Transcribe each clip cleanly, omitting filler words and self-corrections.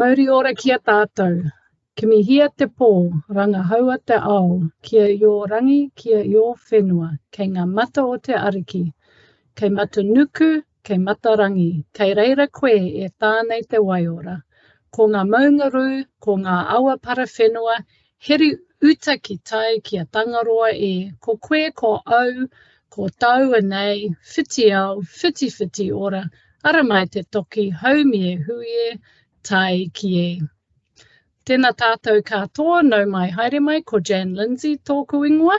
Mauri ora kia tātou, ki mihia te pō, ranga haua te ao, kia i o rangi, kia i o whenua, kei ngā mata o te ariki, kei mata nuku, kei mata rangi, kei reira koe e tānei te waiora, ko ngā maungaru, ko ngā awa para whenua, heri uta ki tai kia tangaroa e, ko koe ko au, ko tau anei, whiti au, whiti ora, ara mai te toki, haumi e hui e, tai ki e. Tēnā tātou katoa, nau mai haere mai, ko Jan Lindsay tōku ingoa.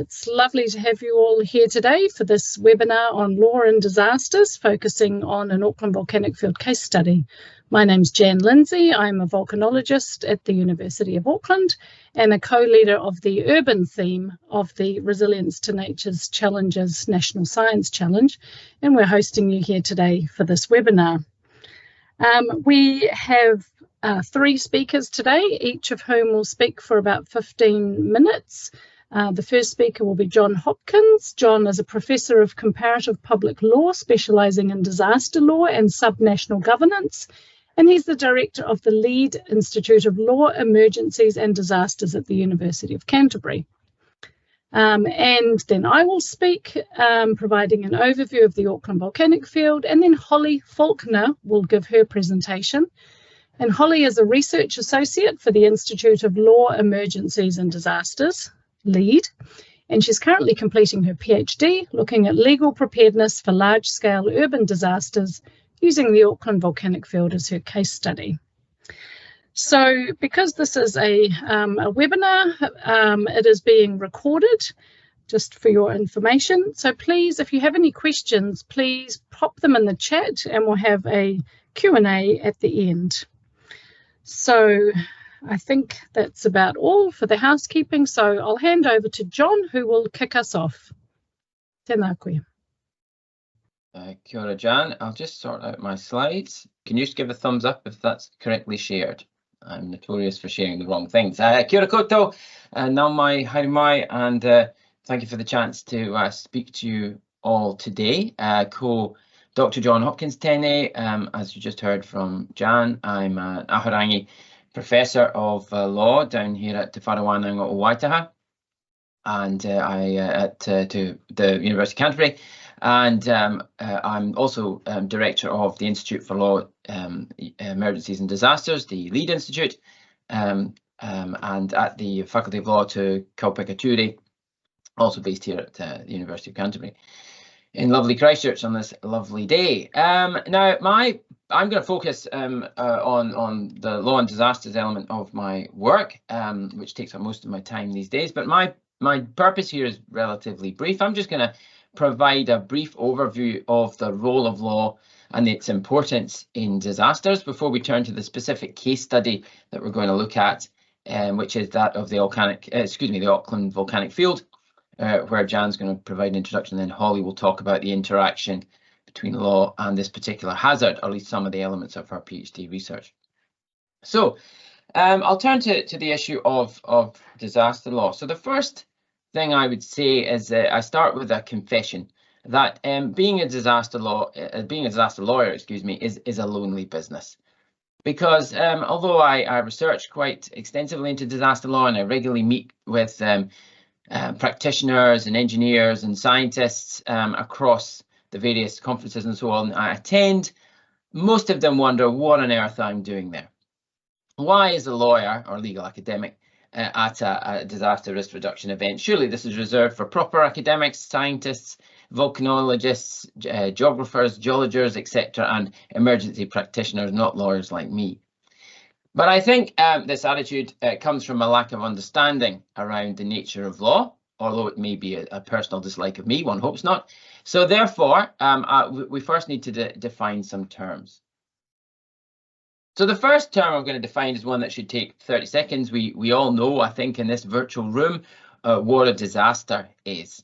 It's lovely to have you all here today for this webinar on law and disasters, focusing on an Auckland Volcanic Field case study. My name's Jan Lindsay. I'm a volcanologist at the University of Auckland and a co-leader of the urban theme of the Resilience to Nature's Challenges National Science Challenge, and we're hosting you here today for this webinar. We have 3 speakers today, each of whom will speak for about 15 minutes. The first speaker will be John Hopkins. John is a professor of comparative public law, specialising in disaster law and subnational governance, and he's the director of the Lead Institute of Law, Emergencies and Disasters at the University of Canterbury. And then I will speak, providing an overview of the Auckland Volcanic Field, and then Holly Faulkner will give her presentation. And Holly is a research associate for the Institute of Law, Emergencies and Disasters, LEAD, and she's currently completing her PhD, looking at legal preparedness for large-scale urban disasters using the Auckland Volcanic Field as her case study. So because this is a webinar, it is being recorded, just for your information. So please, if you have any questions, please pop them in the chat and we'll have a Q&A at the end. So I think that's about all for the housekeeping. So I'll hand over to John, who will kick us off. Tēnā koe. Kia ora, Jan. I'll just sort out my slides. Can you just give a thumbs up if that's correctly shared? I'm notorious for sharing the wrong things. Kia ora koutou, nau mai, haere mai, and thank you for the chance to speak to you all today. Ko Dr. John Hopkins tēnei, as you just heard from Jan, I'm an Aotearoa Professor of Law down here at Te Wharewananga o Waitaha, and I to the University of Canterbury, and I'm also Director of the Institute for Law, Emergencies and Disasters, the LEAD Institute, and at the Faculty of Law to Kaupeka, also based here at the University of Canterbury in lovely Christchurch on this lovely day. Now, I'm going to focus on the law and disasters element of my work, which takes up most of my time these days. But my purpose here is relatively brief. I'm just going to provide a brief overview of the role of law and its importance in disasters before we turn to the specific case study that we're going to look at, which is that of the Auckland Volcanic Field, where Jan's going to provide an introduction, and then Holly will talk about the interaction between law and this particular hazard, or at least some of the elements of her PhD research. So I'll turn to the issue of disaster law. So the first thing I would say is I start with a confession that being a disaster lawyer, is a lonely business. Because although I research quite extensively into disaster law and I regularly meet with practitioners and engineers and scientists across the various conferences and so on I attend, most of them wonder what on earth I'm doing there. Why is a lawyer or legal academic at a disaster risk reduction event? Surely this is reserved for proper academics, scientists, volcanologists, geographers, geologists, etc., and emergency practitioners, not lawyers like me. But I think this attitude comes from a lack of understanding around the nature of law, although it may be a personal dislike of me, one hopes not. So therefore, we first need to define some terms. So the first term I'm going to define is one that should take 30 seconds. We all know, I think, in this virtual room, what a disaster is.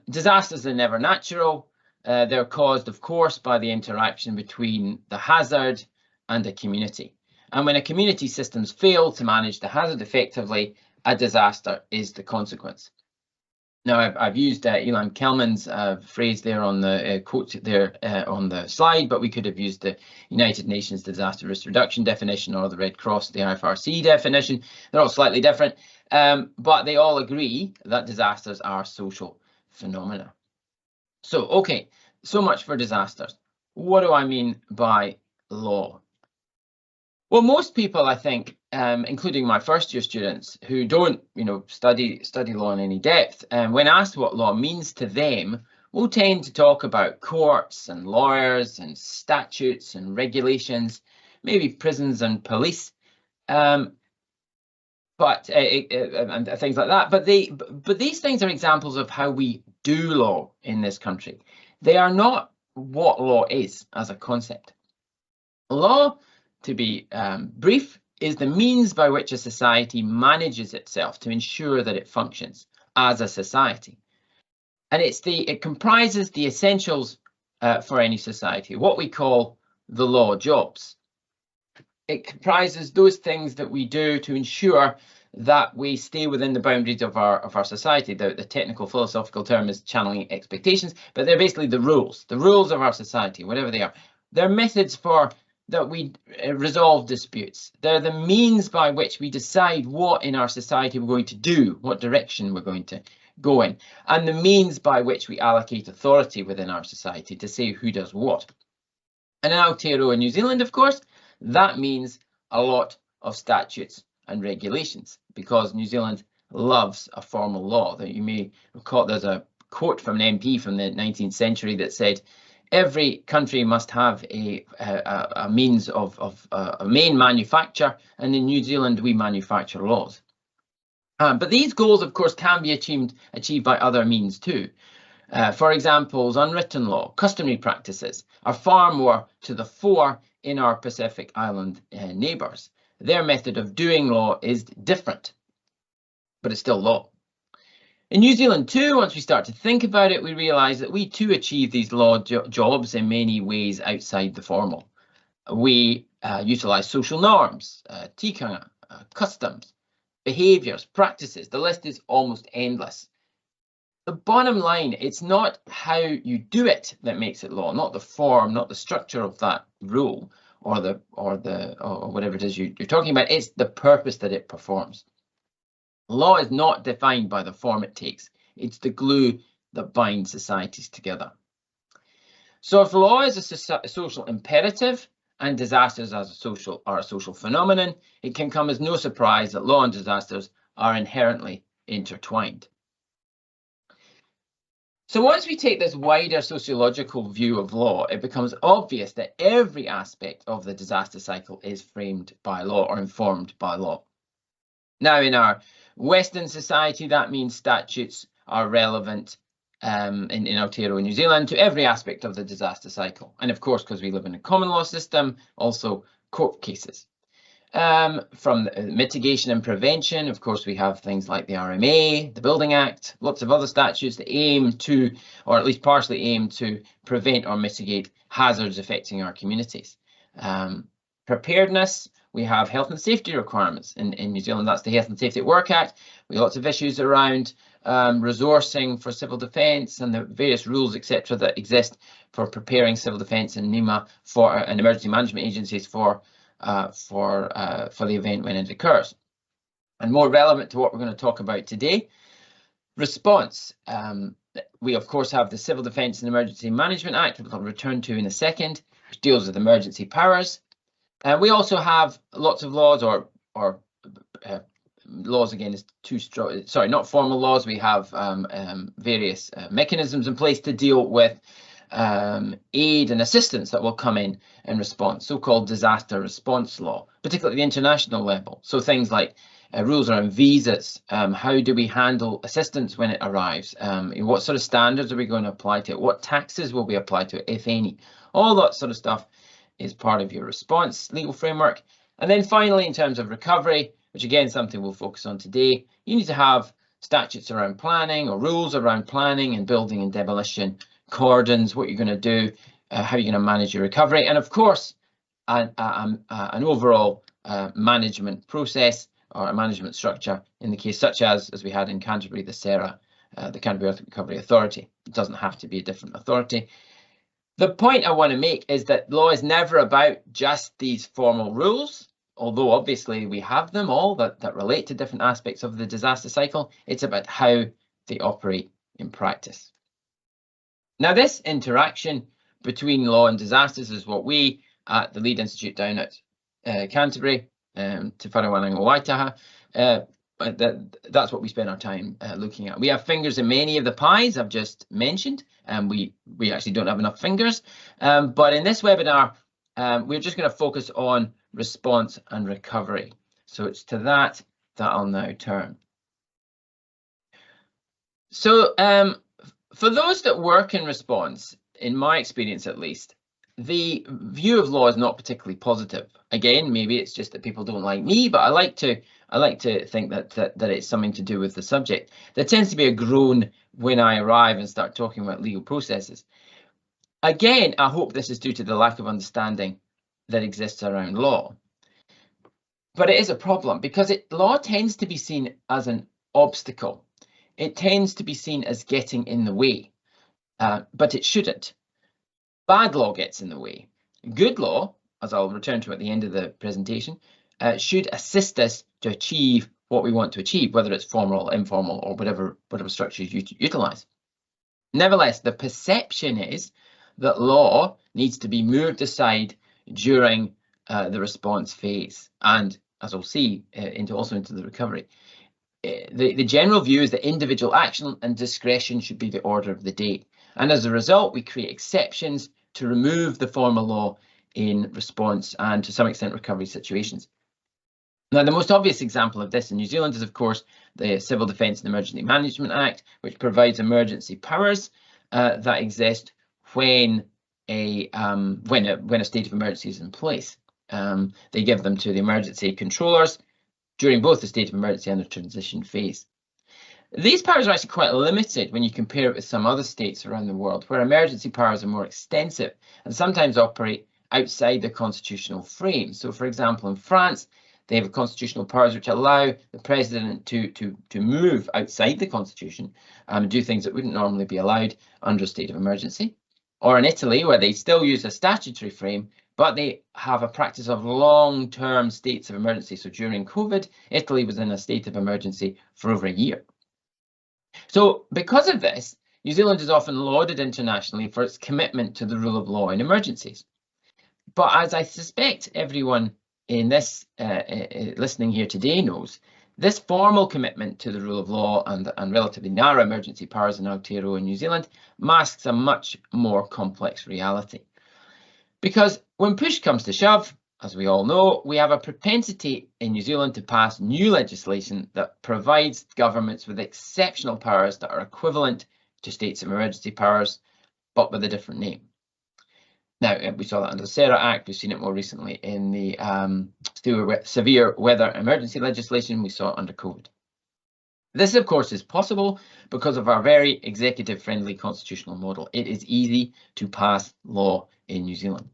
Disasters are never natural. They're caused, of course, by the interaction between the hazard and a community. And when a community systems fail to manage the hazard effectively, a disaster is the consequence. Now, I've used Elan Kelman's phrase there on the quote there on the slide, but we could have used the United Nations Disaster Risk Reduction definition or the Red Cross, the IFRC definition. They're all slightly different, but they all agree that disasters are social phenomena. So, okay, so much for disasters. What do I mean by law? Well, most people, I think, including my first-year students who don't, study law in any depth, when asked what law means to them, will tend to talk about courts and lawyers and statutes and regulations, maybe prisons and police, and things like that. But these things are examples of how we do law in this country. They are not what law is as a concept. Law, to be brief, is the means by which a society manages itself to ensure that it functions as a society. And it comprises the essentials for any society, what we call the law jobs. It comprises those things that we do to ensure that we stay within the boundaries of our society. The technical philosophical term is channeling expectations, but they're basically the rules of our society, whatever they are. They're methods that we resolve disputes. They're the means by which we decide what in our society we're going to do, what direction we're going to go in, and the means by which we allocate authority within our society to say who does what. And in Aotearoa New Zealand, of course, that means a lot of statutes and regulations, because New Zealand loves a formal law. That you may recall, there's a quote from an MP from the 19th century that said, every country must have a means of a main manufacture, and in New Zealand we manufacture laws. But these goals, of course, can be achieved by other means too. For example, unwritten law, customary practices are far more to the fore in our Pacific Island neighbours. Their method of doing law is different, but it's still law. In New Zealand too, once we start to think about it, we realise that we too achieve these law jobs in many ways outside the formal. We utilise social norms, tikanga, customs, behaviours, practices. The list is almost endless. The bottom line, it's not how you do it that makes it law, not the form, not the structure of that rule or whatever it is you're talking about. It's the purpose that it performs. Law is not defined by the form it takes. It's the glue that binds societies together. So if law is a social imperative and disasters are a social phenomenon, it can come as no surprise that law and disasters are inherently intertwined. So once we take this wider sociological view of law, it becomes obvious that every aspect of the disaster cycle is framed by law or informed by law. Now, in our Western society, that means statutes are relevant in Aotearoa New Zealand to every aspect of the disaster cycle. And of course, because we live in a common law system, also court cases. From mitigation and prevention, of course, we have things like the RMA, the Building Act, lots of other statutes that aim to, or at least partially aim to, prevent or mitigate hazards affecting our communities. Preparedness, we have health and safety requirements in New Zealand. That's the Health and Safety at Work Act. We have lots of issues around resourcing for civil defence and the various rules, etc., that exist for preparing civil defence and NEMA and emergency management agencies for the event when it occurs. And more relevant to what we're going to talk about today, response. We of course have the Civil Defence and Emergency Management Act, which I'll return to in a second, which deals with emergency powers. We also have lots of laws, or laws again is too strong. Sorry, not formal laws. We have various mechanisms in place to deal with aid and assistance that will come in response, so-called disaster response law, particularly at the international level. So things like rules around visas, how do we handle assistance when it arrives, what sort of standards are we going to apply to it, what taxes will we apply to it, if any. All that sort of stuff is part of your response legal framework. And then finally, in terms of recovery, which again, something we'll focus on today, you need to have statutes around planning or rules around planning and building and demolition, cordons, what you're going to do, how you're going to manage your recovery, and of course, an overall management process or a management structure in the case such as we had in Canterbury, the SERA the Canterbury Earthquake Recovery Authority. It doesn't have to be a different authority. The point I want to make is that law is never about just these formal rules, although obviously we have them all that relate to different aspects of the disaster cycle. It's about how they operate in practice. Now, this interaction between law and disasters is what we at the Lead Institute down at Canterbury, Te Wharewananga Waitaha, that's what we spend our time looking at. We have fingers in many of the pies I've just mentioned, and we actually don't have enough fingers. But in this webinar, we're just going to focus on response and recovery. So it's to that I'll now turn. So for those that work in response, in my experience at least, the view of law is not particularly positive. Again, maybe it's just that people don't like me, but I like to think that it's something to do with the subject. There tends to be a groan when I arrive and start talking about legal processes. Again, I hope this is due to the lack of understanding that exists around law. But it is a problem because law tends to be seen as an obstacle. It tends to be seen as getting in the way, but it shouldn't. Bad law gets in the way. Good law, as I'll return to at the end of the presentation, should assist us to achieve what we want to achieve, whether it's formal, informal, or whatever structures you utilize. Nevertheless, the perception is that law needs to be moved aside during the response phase, and as we'll see, also into the recovery. The general view is that individual action and discretion should be the order of the day. And as a result, we create exceptions to remove the formal law in response and to some extent recovery situations. Now, the most obvious example of this in New Zealand is, of course, the Civil Defence and Emergency Management Act, which provides emergency powers that exist when a state of emergency is in place. They give them to the emergency controllers during both the state of emergency and the transition phase. These powers are actually quite limited when you compare it with some other states around the world, where emergency powers are more extensive and sometimes operate outside the constitutional frame. So, for example, in France, they have constitutional powers which allow the president to move outside the constitution and do things that wouldn't normally be allowed under a state of emergency. Or in Italy, where they still use a statutory frame, but they have a practice of long-term states of emergency. So during COVID, Italy was in a state of emergency for over a year. So because of this, New Zealand is often lauded internationally for its commitment to the rule of law in emergencies. But as I suspect everyone in this listening here today knows, this formal commitment to the rule of law and relatively narrow emergency powers in Aotearoa New Zealand masks a much more complex reality. Because when push comes to shove, as we all know, we have a propensity in New Zealand to pass new legislation that provides governments with exceptional powers that are equivalent to states of emergency powers, but with a different name. Now, we saw that under the SERA Act. We've seen it more recently in the severe weather emergency legislation. We saw it under COVID. This, of course, is possible because of our very executive-friendly constitutional model. It is easy to pass law in New Zealand,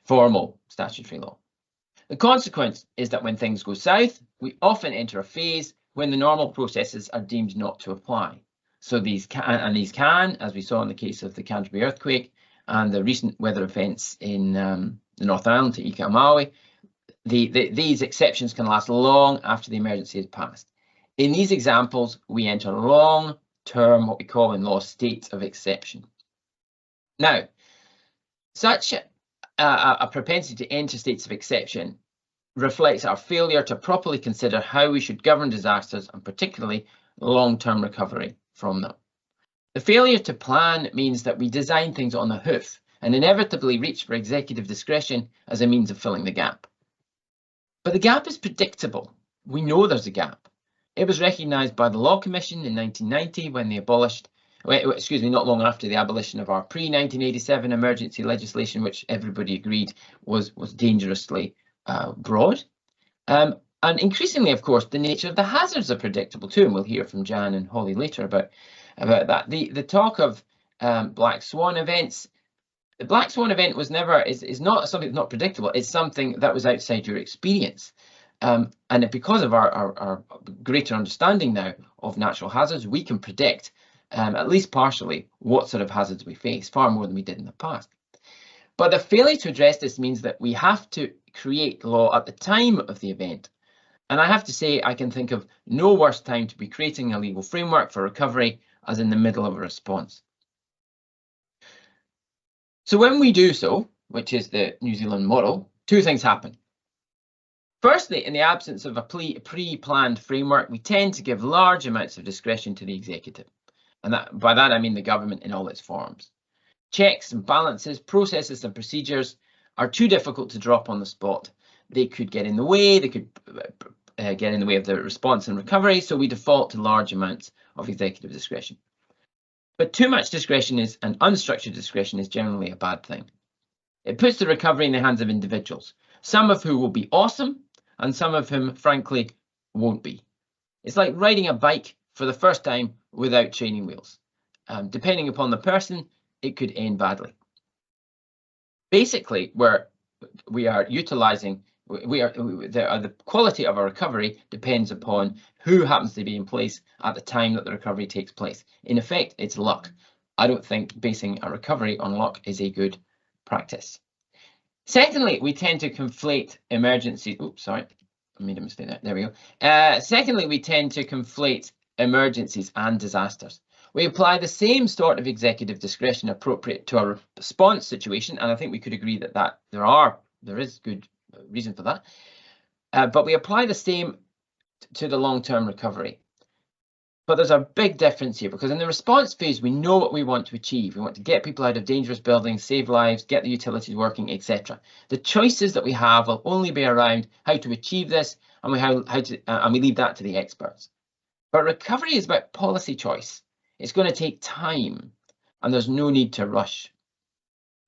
formal statutory law. The consequence is that when things go south, we often enter a phase when the normal processes are deemed not to apply. So these can, as we saw in the case of the Canterbury earthquake and the recent weather events in the North Island to Ika Maui, these exceptions can last long after the emergency has passed. In these examples, we enter long-term, what we call in law, states of exception. Now, such a propensity to enter states of exception reflects our failure to properly consider how we should govern disasters and particularly long-term recovery from them. The failure to plan means that we design things on the hoof and inevitably reach for executive discretion as a means of filling the gap. But the gap is predictable. We know there's a gap. It was recognised by the Law Commission in 1990 when they abolished, not long after the abolition of our pre-1987 emergency legislation, which everybody agreed was dangerously broad. And increasingly, of course, the nature of the hazards are predictable too, and we'll hear from Jan and Holly later about that. The talk of black swan events. The black swan event was never is not something that's not predictable. It's something that was outside your experience. And because of our greater understanding now of natural hazards, we can predict, at least partially, what sort of hazards we face, far more than we did in the past. But the failure to address this means that we have to create law at the time of the event. And I have to say, I can think of no worse time to be creating a legal framework for recovery as in the middle of a response. So when we do so, which is the New Zealand model, two things happen. Firstly, in the absence of a pre-planned framework, we tend to give large amounts of discretion to the executive. And by that, I mean the government in all its forms. Checks and balances, processes and procedures are too difficult to drop on the spot. They could get in the way, they could get in the way of the response and recovery, so we default to large amounts of executive discretion. But too much discretion and unstructured discretion is generally a bad thing. It puts the recovery in the hands of individuals, some of whom will be awesome and some of whom, frankly, won't be. It's like riding a bike for the first time without training wheels. Depending upon the person, it could end badly. Basically, we are utilising, the quality of our recovery depends upon who happens to be in place at the time that the recovery takes place. In effect, it's luck. I don't think basing a recovery on luck is a good practice. Secondly, we tend to conflate emergencies. Oops, sorry, I made a mistake there. There we go. Secondly, we tend to conflate emergencies and disasters. We apply the same sort of executive discretion appropriate to a response situation, and I think we could agree that there is good reason for that. But we apply the same to the long-term recovery. But there's a big difference here, because in the response phase, we know what we want to achieve. We want to get people out of dangerous buildings, save lives, get the utilities working, etc. The choices that we have will only be around how to achieve this, and we leave that to the experts. But recovery is about policy choice. It's going to take time, and there's no need to rush.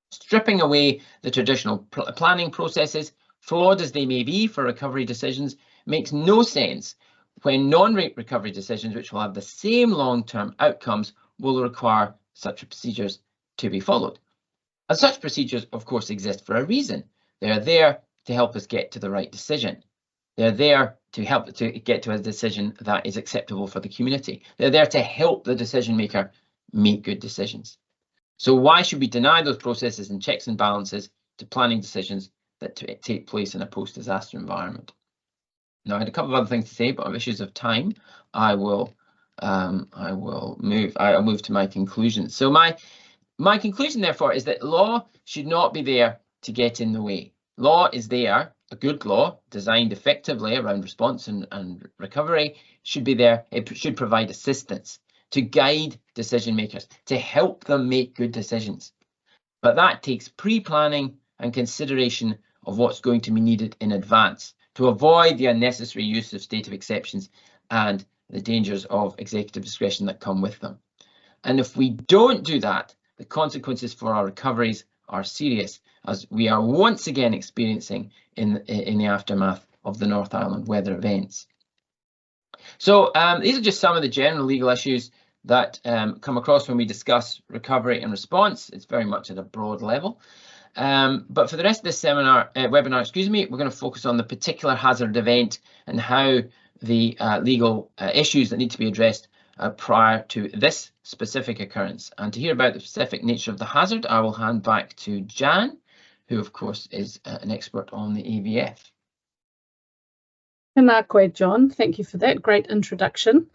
Stripping away the traditional planning processes, flawed as they may be for recovery decisions, makes no sense when non-recovery decisions, which will have the same long-term outcomes, will require such procedures to be followed. And such procedures, of course, exist for a reason. They're there to help us get to the right decision. They're there to help to get to a decision that is acceptable for the community. They're there to help the decision maker make good decisions. So why should we deny those processes and checks and balances to planning decisions that take place in a post-disaster environment? Now, I had a couple of other things to say, but on issues of time, I'll move to my conclusion. So my conclusion, therefore, is that law should not be there to get in the way. Law is there, a good law designed effectively around response and recovery should be there. It should provide assistance to guide decision makers, to help them make good decisions. But that takes pre-planning and consideration of what's going to be needed in advance to avoid the unnecessary use of state of exceptions and the dangers of executive discretion that come with them. And if we don't do that, the consequences for our recoveries are serious, as we are once again experiencing in the aftermath of the North Island weather events. So these are just some of the general legal issues that come across when we discuss recovery and response. It's very much at a broad level. But for the rest of this webinar, we're going to focus on the particular hazard event and how the legal issues that need to be addressed prior to this specific occurrence. And to hear about the specific nature of the hazard, I will hand back to Jan, who of course is an expert on the AVF. Tēnā koe, John. Thank you for that great introduction.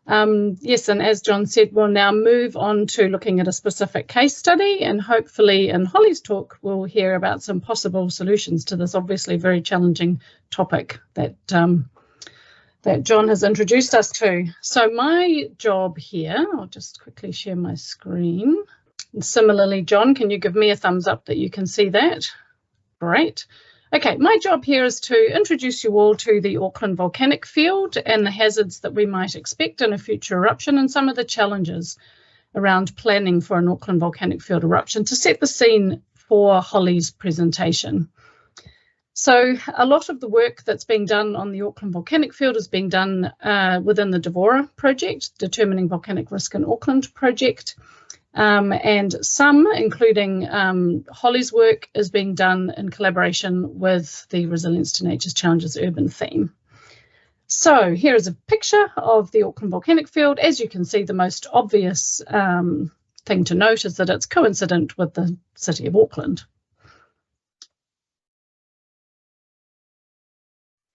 Yes, and as John said, we'll now move on to looking at a specific case study, and hopefully in Holly's talk we'll hear about some possible solutions to this obviously very challenging topic that that John has introduced us to. So my job here, I'll just quickly share my screen. And similarly, John, can you give me a thumbs up that you can see that? Great. Okay, my job here is to introduce you all to the Auckland Volcanic Field and the hazards that we might expect in a future eruption and some of the challenges around planning for an Auckland Volcanic Field eruption to set the scene for Holly's presentation. So a lot of the work that's being done on the Auckland Volcanic Field is being done within the Devora project, Determining Volcanic Risk in Auckland project. and some, including Holly's work, is being done in collaboration with the Resilience to Nature's Challenges urban theme. So here is a picture of the Auckland Volcanic Field. As you can see, the most obvious thing to note is that it's coincident with the city of Auckland.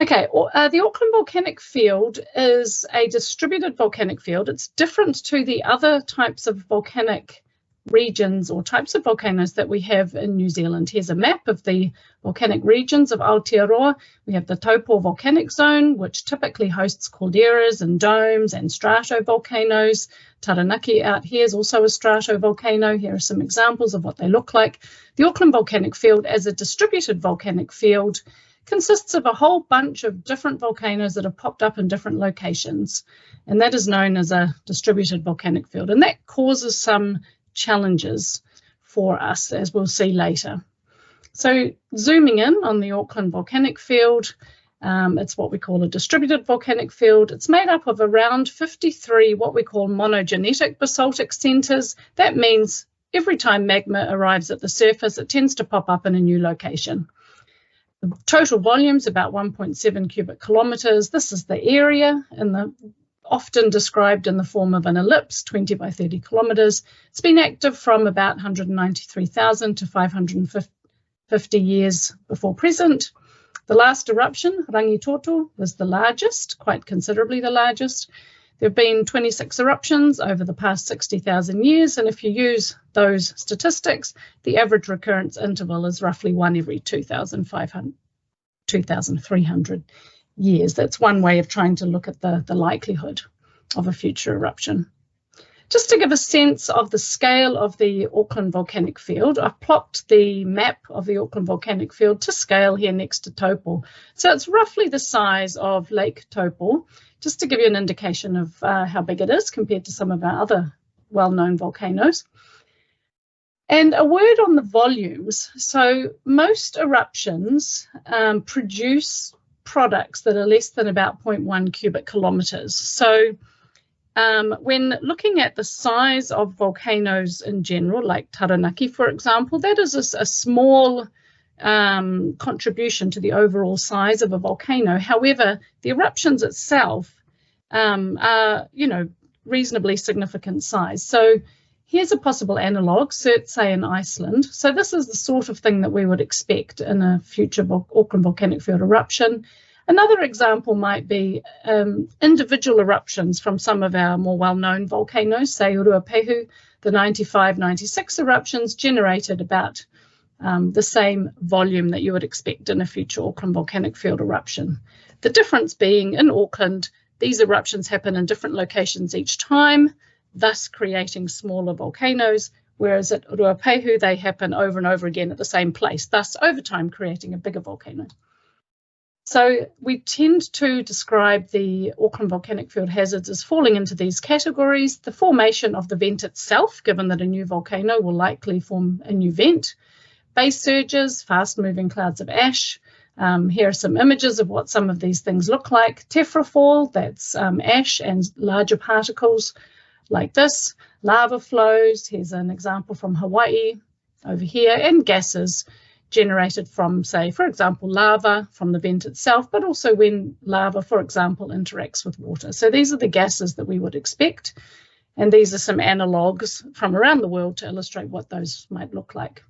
Okay, the Auckland Volcanic Field is a distributed volcanic field. It's different to the other types of volcanic regions or types of volcanoes that we have in New Zealand. Here's a map of the volcanic regions of Aotearoa. We have the Taupo volcanic zone, which typically hosts calderas and domes and stratovolcanoes. Taranaki out here is also a stratovolcano. Here are some examples of what they look like. The Auckland Volcanic Field, as a distributed volcanic field, consists of a whole bunch of different volcanoes that have popped up in different locations, and that is known as a distributed volcanic field, and that causes some challenges for us, as we'll see later. So zooming in on the Auckland Volcanic Field, it's what we call a distributed volcanic field. It's made up of around 53 what we call monogenetic basaltic centres. That means every time magma arrives at the surface, it tends to pop up in a new location. The total volume is about 1.7 cubic kilometres. This is the area, often described in the form of an ellipse, 20 by 30 kilometres. It's been active from about 193,000 to 550 years before present. The last eruption, Rangitoto, was the largest, quite considerably the largest. There have been 26 eruptions over the past 60,000 years, and if you use those statistics, the average recurrence interval is roughly one every 2,300 years. That's one way of trying to look at the likelihood of a future eruption. Just to give a sense of the scale of the Auckland Volcanic Field, I've plopped the map of the Auckland Volcanic Field to scale here next to Taupo. So it's roughly the size of Lake Taupo, just to give you an indication of how big it is compared to some of our other well-known volcanoes. And a word on the volumes. So most eruptions produce products that are less than about 0.1 cubic kilometres. So when looking at the size of volcanoes in general, like Taranaki, for example, that is a small contribution to the overall size of a volcano. However, the eruptions itself are, reasonably significant size. So here's a possible analogue, Surtsey in Iceland. So this is the sort of thing that we would expect in a future Auckland Volcanic Field eruption. Another example might be individual eruptions from some of our more well-known volcanoes, say Ruapehu. The 95-96 eruptions generated about the same volume that you would expect in a future Auckland Volcanic Field eruption. The difference being in Auckland, these eruptions happen in different locations each time, thus creating smaller volcanoes, whereas at Ruapehu, they happen over and over again at the same place, thus over time creating a bigger volcano. So we tend to describe the Auckland Volcanic Field hazards as falling into these categories: the formation of the vent itself, given that a new volcano will likely form a new vent; base surges, fast-moving clouds of ash. Here are some images of what some of these things look like. Tephra that's ash and larger particles like this. Lava flows, here's an example from Hawaii over here, and gases generated from, say, for example, lava from the vent itself, but also when lava, for example, interacts with water. So these are the gases that we would expect, and these are some analogues from around the world to illustrate what those might look like.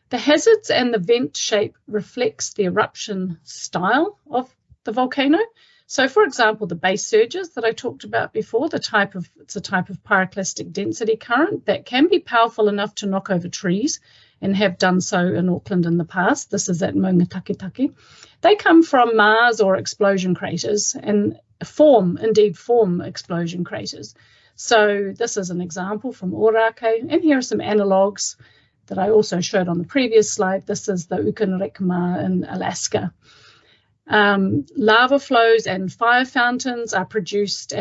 The hazards and the vent shape reflects the eruption style of the volcano. So, for example, the base surges that I talked about before, it's a type of pyroclastic density current that can be powerful enough to knock over trees, and have done so in Auckland in the past. This is at Maunga Taketake. They come from Mars or explosion craters and form explosion craters. So this is an example from Orake, and here are some analogues that I also showed on the previous slide. This is the Ukanrekma in Alaska. Lava flows and fire fountains are produced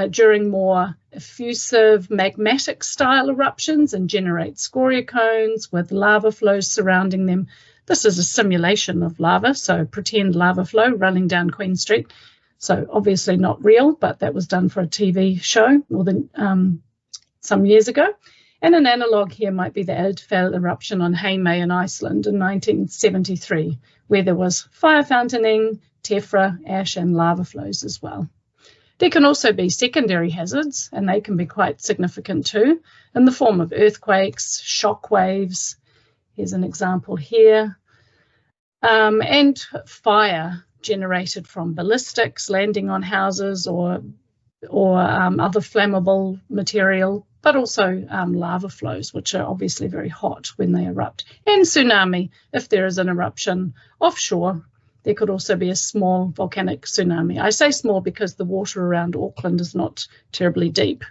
during more effusive magmatic style eruptions and generate scoria cones with lava flows surrounding them. This is a simulation of lava, so pretend lava flow running down Queen Street. So obviously not real, but that was done for a TV show or the some years ago. And an analogue here might be the Aotearoa eruption on Heimei in Iceland in 1973, where there was fire fountaining, tephra, ash and lava flows as well. There can also be secondary hazards, and they can be quite significant too, in the form of earthquakes, shock waves. Here's an example here. And fire generated from ballistics landing on houses or other flammable material, but also lava flows, which are obviously very hot when they erupt. And tsunami, if there is an eruption offshore, there could also be a small volcanic tsunami. I say small because the water around Auckland is not terribly deep.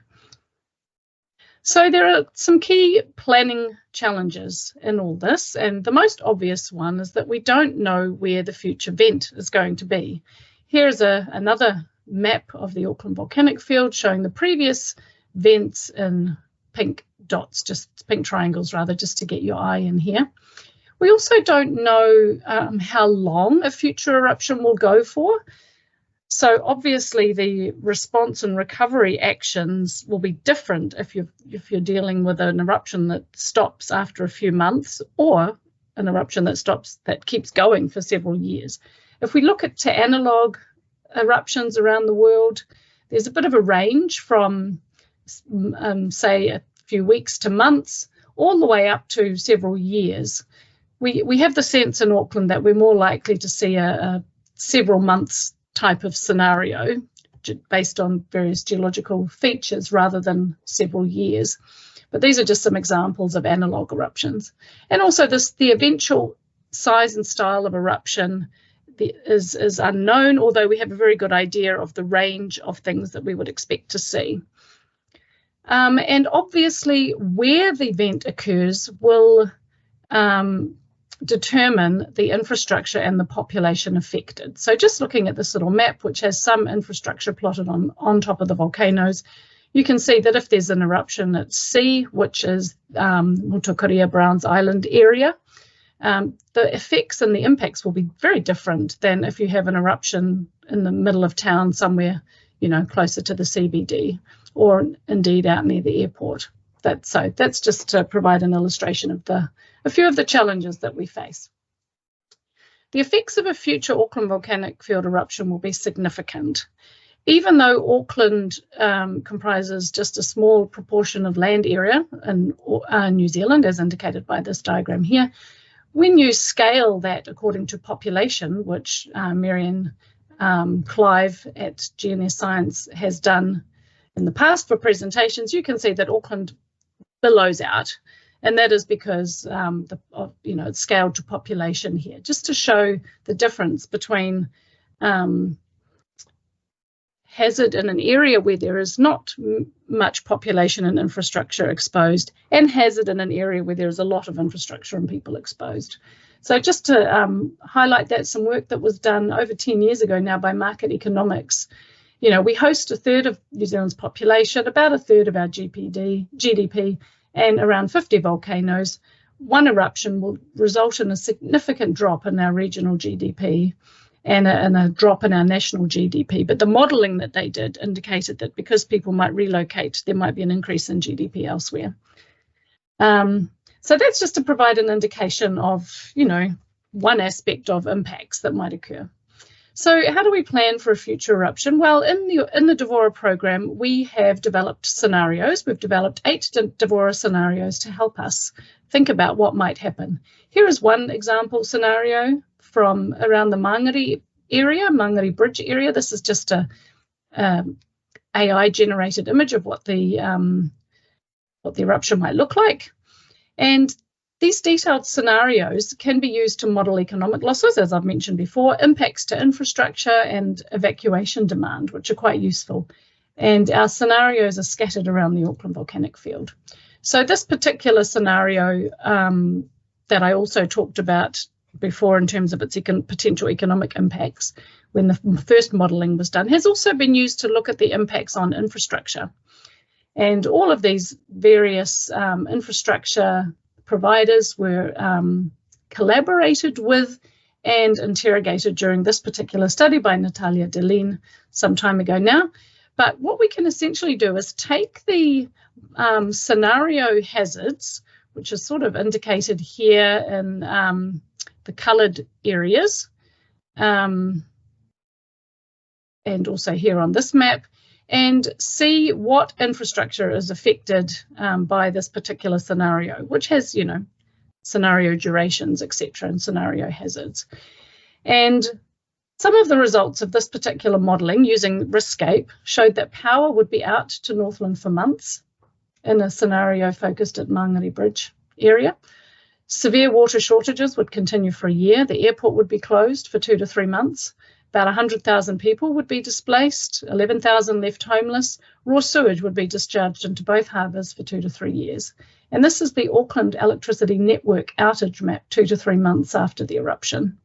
So there are some key planning challenges in all this, and the most obvious one is that we don't know where the future vent is going to be. Here's another map of the Auckland Volcanic Field showing the previous vents in pink dots, just pink triangles rather, just to get your eye in here. We also don't know how long a future eruption will go for. So obviously the response and recovery actions will be different if you're dealing with an eruption that stops after a few months or an eruption that keeps going for several years. If we look at analogue eruptions around the world, there's a bit of a range from say a few weeks to months, all the way up to several years. We have the sense in Auckland that we're more likely to see a several months type of scenario based on various geological features rather than several years. But these are just some examples of analogue eruptions. And also the eventual size and style of eruption is unknown, although we have a very good idea of the range of things that we would expect to see. And obviously where the event occurs will determine the infrastructure and the population affected. So just looking at this little map, which has some infrastructure plotted on top of the volcanoes, you can see that if there's an eruption at sea, which is Motokoria Browns Island area, the effects and the impacts will be very different than if you have an eruption in the middle of town somewhere, closer to the CBD or indeed out near the airport. That's just to provide an illustration of a few of the challenges that we face. The effects of a future Auckland Volcanic Field eruption will be significant. Even though Auckland comprises just a small proportion of land area in New Zealand, as indicated by this diagram here, when you scale that according to population, which Marianne Clive at GNS Science has done in the past for presentations, you can see that Auckland billows out. And that is because it's scaled to population here, just to show the difference between hazard in an area where there is not much population and infrastructure exposed, and hazard in an area where there is a lot of infrastructure and people exposed. So just to highlight that, some work that was done over 10 years ago now by Market Economics. We host a third of New Zealand's population, about a third of our GDP, and around 50 volcanoes. One eruption will result in a significant drop in our regional GDP and a drop in our national GDP. But the modelling that they did indicated that because people might relocate, there might be an increase in GDP elsewhere. So that's just to provide an indication of, one aspect of impacts that might occur. So how do we plan for a future eruption? Well, in the Devora program, we have developed scenarios. We've developed 8 Devora scenarios to help us think about what might happen. Here is one example scenario from around the Mangere area, Mangere Bridge area. This is just a AI-generated image of what the eruption might look like. And these detailed scenarios can be used to model economic losses, as I've mentioned before, impacts to infrastructure and evacuation demand, which are quite useful. And our scenarios are scattered around the Auckland Volcanic Field. So this particular scenario that I also talked about before in terms of its potential economic impacts when the first modelling was done, has also been used to look at the impacts on infrastructure. And all of these various infrastructure providers were collaborated with and interrogated during this particular study by Natalia Delin some time ago now. But what we can essentially do is take the scenario hazards, which is sort of indicated here in the coloured areas, and also here on this map, and see what infrastructure is affected by this particular scenario, which has, you know, scenario durations, etc., and scenario hazards. And some of the results of this particular modelling using Riskscape showed that power would be out to Northland for months in a scenario focused at Mangere Bridge area. Severe water shortages would continue for a year. The airport would be closed for 2 to 3 months. About 100,000 people would be displaced, 11,000 left homeless. Raw sewage would be discharged into both harbours for 2 to 3 years. And this is the Auckland electricity network outage map 2 to 3 months after the eruption.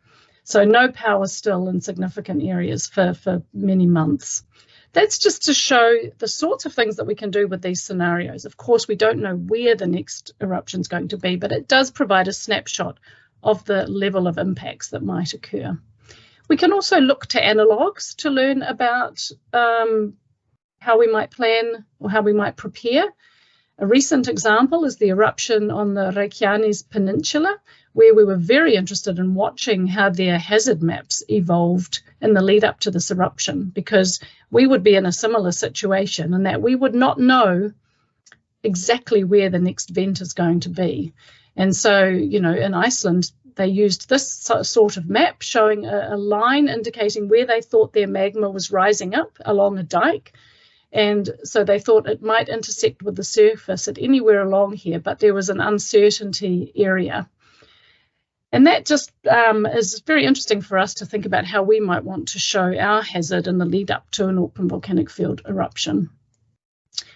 So no power still in significant areas for many months. That's just to show the sorts of things that we can do with these scenarios. Of course, we don't know where the next eruption is going to be, but it does provide a snapshot of the level of impacts that might occur. We can also look to analogues to learn about how we might plan or how we might prepare. A recent example is the eruption on the Reykjanes Peninsula, where we were very interested in watching how their hazard maps evolved in the lead up to this eruption, because we would be in a similar situation in that we would not know exactly where the next vent is going to be. And so, you know, in Iceland, they used this sort of map showing a line indicating where they thought their magma was rising up along a dike. And so they thought it might intersect with the surface at anywhere along here, but there was an uncertainty area. And that just is very interesting for us to think about how we might want to show our hazard in the lead up to an Auckland Volcanic Field eruption.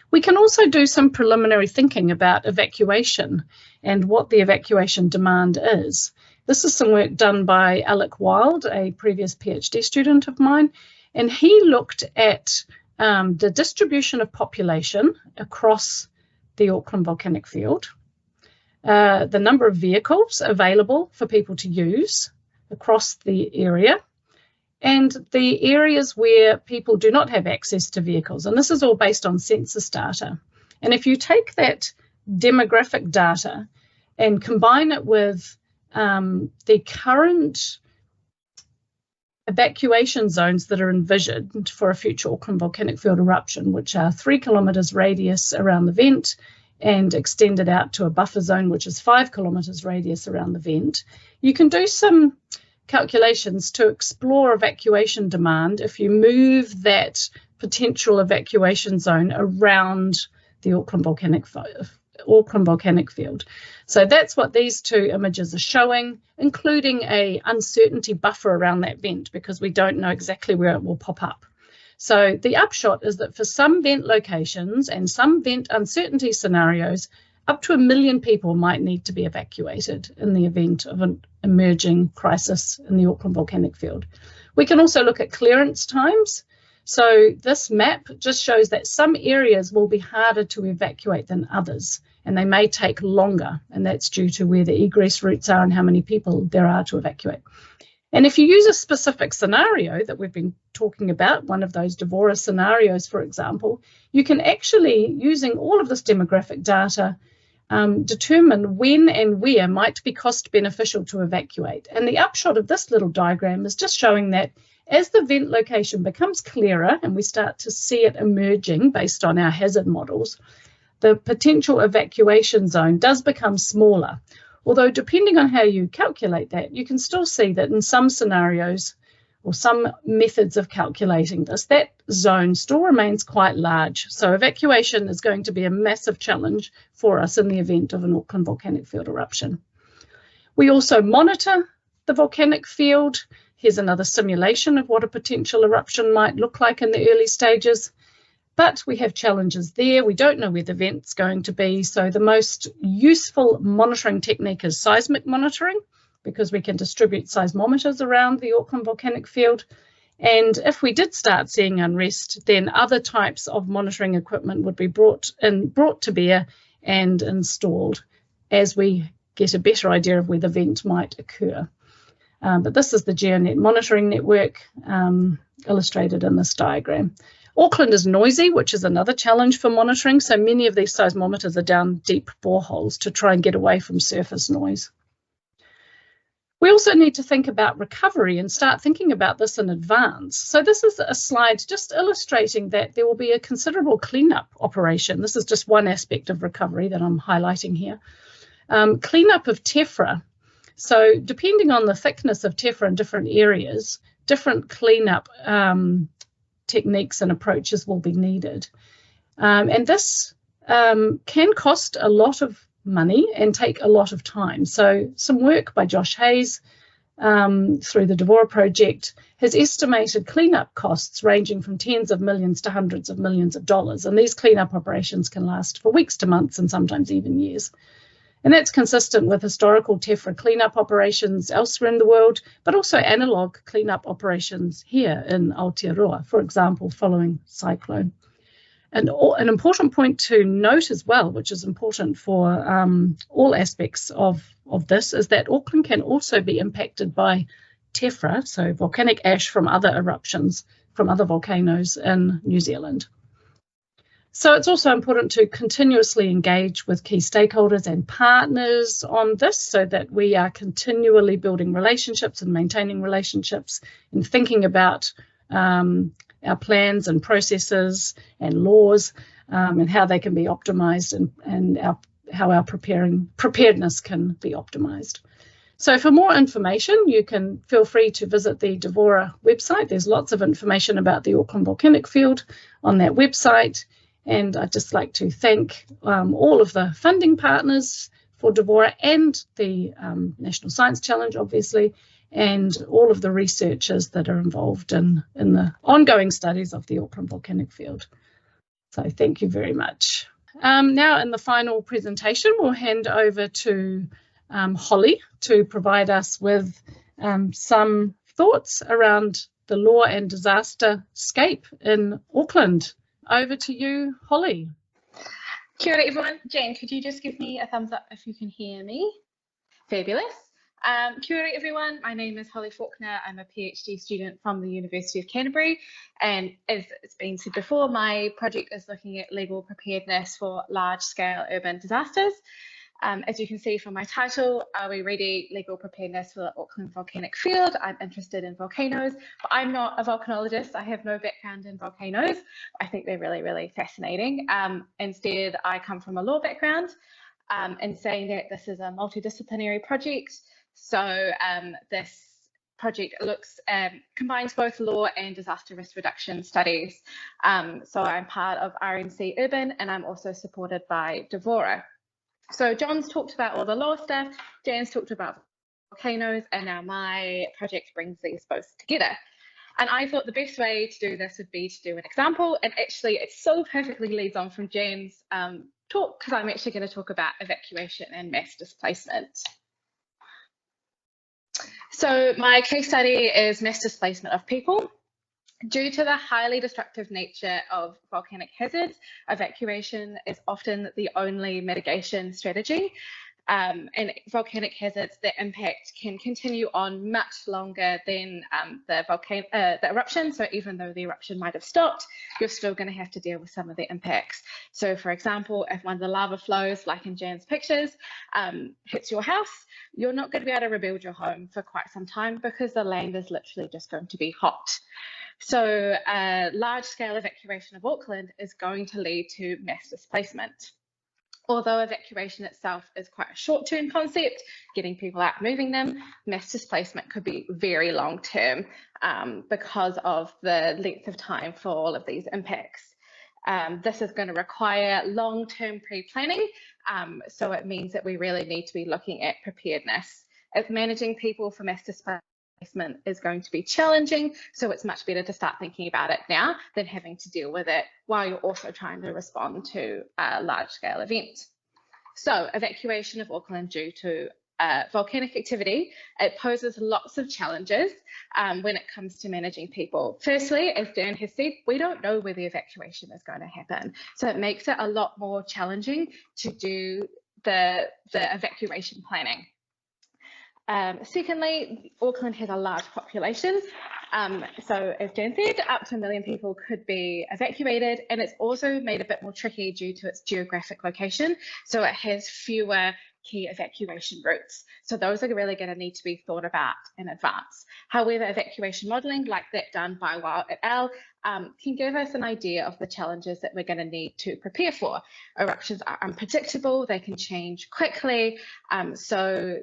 We can also do some preliminary thinking about evacuation and what the evacuation demand is. This is some work done by Alec Wild, a previous PhD student of mine, and he looked at the distribution of population across the Auckland Volcanic Field, the number of vehicles available for people to use across the area, and the areas where people do not have access to vehicles. And this is all based on census data. And if you take that demographic data and combine it with the current evacuation zones that are envisioned for a future Auckland Volcanic Field eruption, which are 3 kilometres radius around the vent and extended out to a buffer zone, which is 5 kilometres radius around the vent, you can do some calculations to explore evacuation demand if you move that potential evacuation zone around the Auckland Volcanic Field. So that's what these two images are showing, including a uncertainty buffer around that vent because we don't know exactly where it will pop up. So the upshot is that for some vent locations and some vent uncertainty scenarios, up to 1 million people might need to be evacuated in the event of an emerging crisis in the Auckland Volcanic Field. We can also look at clearance times. So this map just shows that some areas will be harder to evacuate than others, and they may take longer, and that's due to where the egress routes are and how many people there are to evacuate. And if you use a specific scenario that we've been talking about, one of those Devora scenarios, for example, you can actually, using all of this demographic data, determine when and where might be cost beneficial to evacuate. And the upshot of this little diagram is just showing that as the vent location becomes clearer and we start to see it emerging based on our hazard models, the potential evacuation zone does become smaller. Although depending on how you calculate that, you can still see that in some scenarios or some methods of calculating this, that zone still remains quite large. So evacuation is going to be a massive challenge for us in the event of an Auckland Volcanic Field eruption. We also monitor the volcanic field. Here's another simulation of what a potential eruption might look like in the early stages. But we have challenges there. We don't know where the vent's going to be. So the most useful monitoring technique is seismic monitoring, because we can distribute seismometers around the Auckland Volcanic Field. And if we did start seeing unrest, then other types of monitoring equipment would be brought to bear and installed as we get a better idea of where the vent might occur. But this is the GeoNet monitoring network illustrated in this diagram. Auckland is noisy, which is another challenge for monitoring. So many of these seismometers are down deep boreholes to try and get away from surface noise. We also need to think about recovery and start thinking about this in advance. So this is a slide just illustrating that there will be a considerable cleanup operation. This is just one aspect of recovery that I'm highlighting here. Cleanup of tephra. So depending on the thickness of tephra in different areas, different cleanup techniques and approaches will be needed. And this can cost a lot of money and take a lot of time. So some work by Josh Hayes through the Devora project has estimated cleanup costs ranging from tens of millions to hundreds of millions of dollars. And these cleanup operations can last for weeks to months and sometimes even years. And that's consistent with historical tephra cleanup operations elsewhere in the world, but also analogue cleanup operations here in Aotearoa, for example, following cyclone. And an important point to note as well, which is important for all aspects of this, is that Auckland can also be impacted by tephra, so volcanic ash from other eruptions, from other volcanoes in New Zealand. So it's also important to continuously engage with key stakeholders and partners on this so that we are continually building relationships and maintaining relationships and thinking about our plans and processes and laws and how they can be optimized and how our preparedness can be optimized. So for more information, you can feel free to visit the Devora website. There's lots of information about the Auckland Volcanic Field on that website. And I'd just like to thank all of the funding partners for Devora and the National Science Challenge, obviously, and all of the researchers that are involved in the ongoing studies of the Auckland Volcanic Field. So thank you very much. Now in the final presentation, we'll hand over to Holly to provide us with some thoughts around the law and disaster scape in Auckland. Over to you, Holly. Kia ora everyone. Jane, could you just give me a thumbs up if you can hear me? Fabulous. Kia ora everyone. My name is Holly Faulkner. I'm a PhD student from the University of Canterbury. And as it's been said before, my project is looking at legal preparedness for large-scale urban disasters. As you can see from my title, Are We Ready? Legal Preparedness for the Auckland Volcanic Field. I'm interested in volcanoes, but I'm not a volcanologist. I have no background in volcanoes. I think they're really, really fascinating. Instead, I come from a law background and saying that this is a multidisciplinary project. So this project combines both law and disaster risk reduction studies. So I'm part of RNC Urban and I'm also supported by Devora. So John's talked about all the law stuff, Jan's talked about volcanoes, and now my project brings these both together. And I thought the best way to do this would be to do an example, and actually it so perfectly leads on from Jan's talk, because I'm actually going to talk about evacuation and mass displacement. So my case study is mass displacement of people. Due to the highly destructive nature of volcanic hazards, evacuation is often the only mitigation strategy. And volcanic hazards, their impact can continue on much longer than the eruption. So even though the eruption might have stopped, you're still going to have to deal with some of the impacts. So for example, if one of the lava flows, like in Jan's pictures, hits your house, you're not going to be able to rebuild your home for quite some time because the land is literally just going to be hot. So large-scale evacuation of Auckland is going to lead to mass displacement. Although evacuation itself is quite a short-term concept, getting people out, moving them, mass displacement could be very long-term because of the length of time for all of these impacts. This is going to require long-term pre-planning, so it means that we really need to be looking at preparedness. If managing people for mass displacement is going to be challenging, so it's much better to start thinking about it now than having to deal with it while you're also trying to respond to a large-scale event. So evacuation of Auckland due to volcanic activity, it poses lots of challenges when it comes to managing people. Firstly, as Dan has said, we don't know where the evacuation is going to happen, so it makes it a lot more challenging to do the evacuation planning. Secondly, Auckland has a large population. So as Jen said, up to 1 million people could be evacuated, and it's also made a bit more tricky due to its geographic location. So it has fewer key evacuation routes. So those are really going to need to be thought about in advance. However, evacuation modelling like that done by Weil et al. Can give us an idea of the challenges that we're going to need to prepare for. Eruptions are unpredictable, they can change quickly. So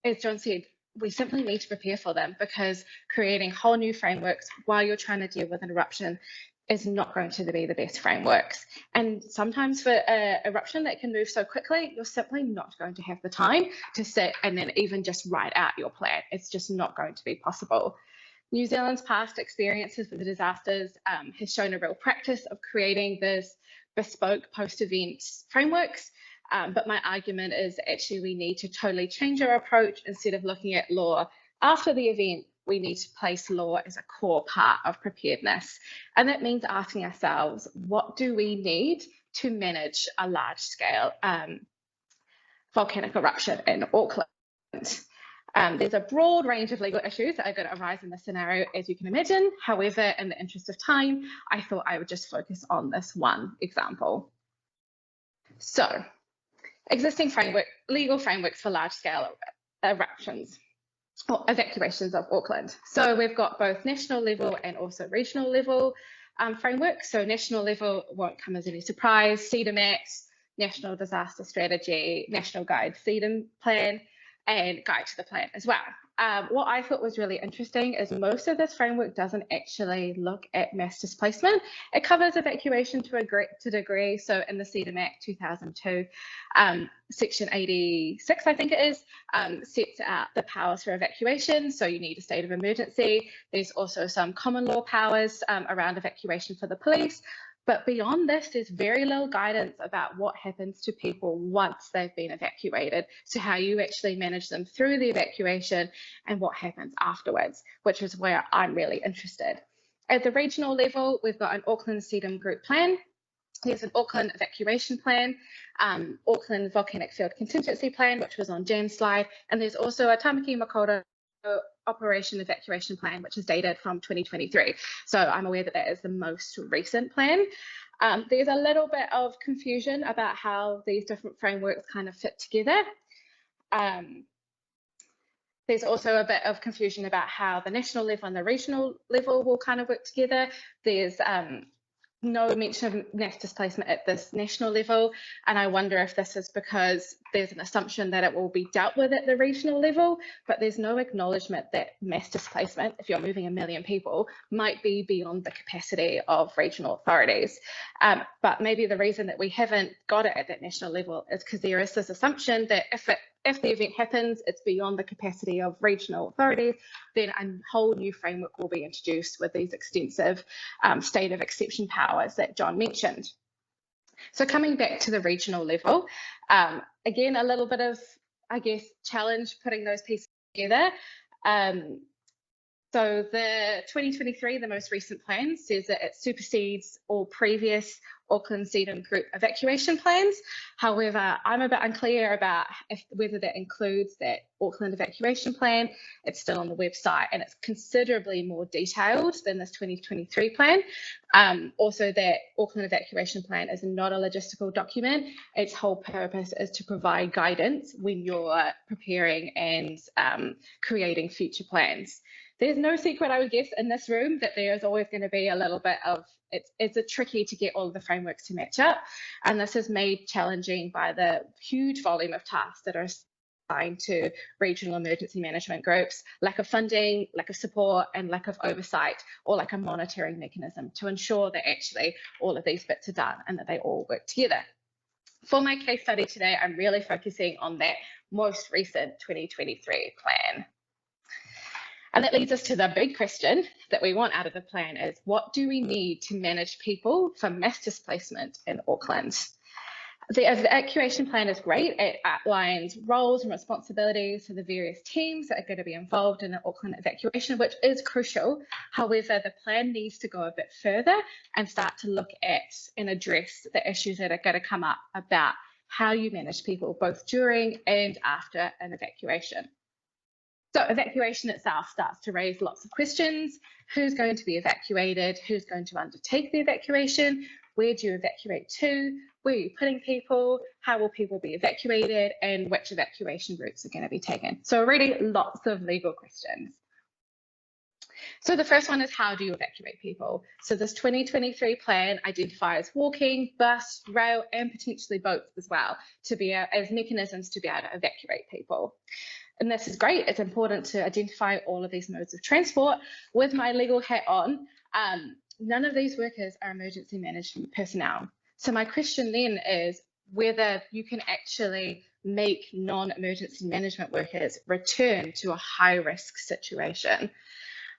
as John said, we simply need to prepare for them, because creating whole new frameworks while you're trying to deal with an eruption is not going to be the best frameworks. And sometimes for an eruption that can move so quickly, you're simply not going to have the time to sit and then even just write out your plan. It's just not going to be possible. New Zealand's past experiences with the disasters has shown a real practice of creating this bespoke post-event frameworks. But my argument is actually we need to totally change our approach. Instead of looking at law after the event, we need to place law as a core part of preparedness. And that means asking ourselves, what do we need to manage a large-scale volcanic eruption in Auckland? There's a broad range of legal issues that are going to arise in this scenario, as you can imagine. However, in the interest of time, I thought I would just focus on this one example. So, existing legal frameworks for large-scale eruptions or evacuations of Auckland. So we've got both national level and also regional level frameworks. So national level won't come as any surprise. CEDAM Act, National Disaster Strategy, National Guide CEDAM Plan, and Guide to the Plan as well. What I thought was really interesting is most of this framework doesn't actually look at mass displacement. It covers evacuation to a degree. So in the CEDAM Act 2002, Section 86, I think it is, sets out the powers for evacuation. So you need a state of emergency. There's also some common law powers around evacuation for the police. But beyond this, there's very little guidance about what happens to people once they've been evacuated. So how you actually manage them through the evacuation and what happens afterwards, which is where I'm really interested. At the regional level, we've got an Auckland CEDAM group plan. There's an Auckland evacuation plan, Auckland Volcanic Field contingency plan, which was on Jan's slide. And there's also a Tamaki Makaurau Operation Evacuation Plan, which is dated from 2023. So I'm aware that that is the most recent plan. There's a little bit of confusion about how these different frameworks kind of fit together. There's also a bit of confusion about how the national level and the regional level will kind of work together. There's no mention of mass displacement at this national level, and I wonder if this is because there's an assumption that it will be dealt with at the regional level, but there's no acknowledgement that mass displacement, if you're moving 1 million people, might be beyond the capacity of regional authorities. But maybe the reason that we haven't got it at that national level is because there is this assumption that if the event happens, it's beyond the capacity of regional authorities, then a whole new framework will be introduced with these extensive state of exception powers that John mentioned. So coming back to the regional level, again, a little bit of, I guess, challenge putting those pieces together. So the 2023, the most recent plan, says that it supersedes all previous Auckland CEDAM group evacuation plans. However, I'm a bit unclear about whether that includes that Auckland evacuation plan. It's still on the website and it's considerably more detailed than this 2023 plan. Also, that Auckland evacuation plan is not a logistical document. Its whole purpose is to provide guidance when you're preparing and creating future plans. There's no secret, I would guess, in this room that there's always going to be a little bit of, it's a tricky to get all of the frameworks to match up. And this is made challenging by the huge volume of tasks that are assigned to regional emergency management groups, lack of funding, lack of support, and lack of oversight, or like a monitoring mechanism to ensure that actually all of these bits are done and that they all work together. For my case study today, I'm really focusing on that most recent 2023 plan. And that leads us to the big question that we want out of the plan is, what do we need to manage people from mass displacement in Auckland? The evacuation plan is great. It outlines roles and responsibilities for the various teams that are going to be involved in the Auckland evacuation, which is crucial. However, the plan needs to go a bit further and start to look at and address the issues that are going to come up about how you manage people both during and after an evacuation. So evacuation itself starts to raise lots of questions. Who's going to be evacuated? Who's going to undertake the evacuation? Where do you evacuate to? Where are you putting people? How will people be evacuated? And which evacuation routes are going to be taken? So already lots of legal questions. So the first one is, how do you evacuate people? So this 2023 plan identifies walking, bus, rail, and potentially boats as well to be as mechanisms to be able to evacuate people. And this is great. It's important to identify all of these modes of transport. With my legal hat on, none of these workers are emergency management personnel. So my question then is whether you can actually make non-emergency management workers return to a high-risk situation.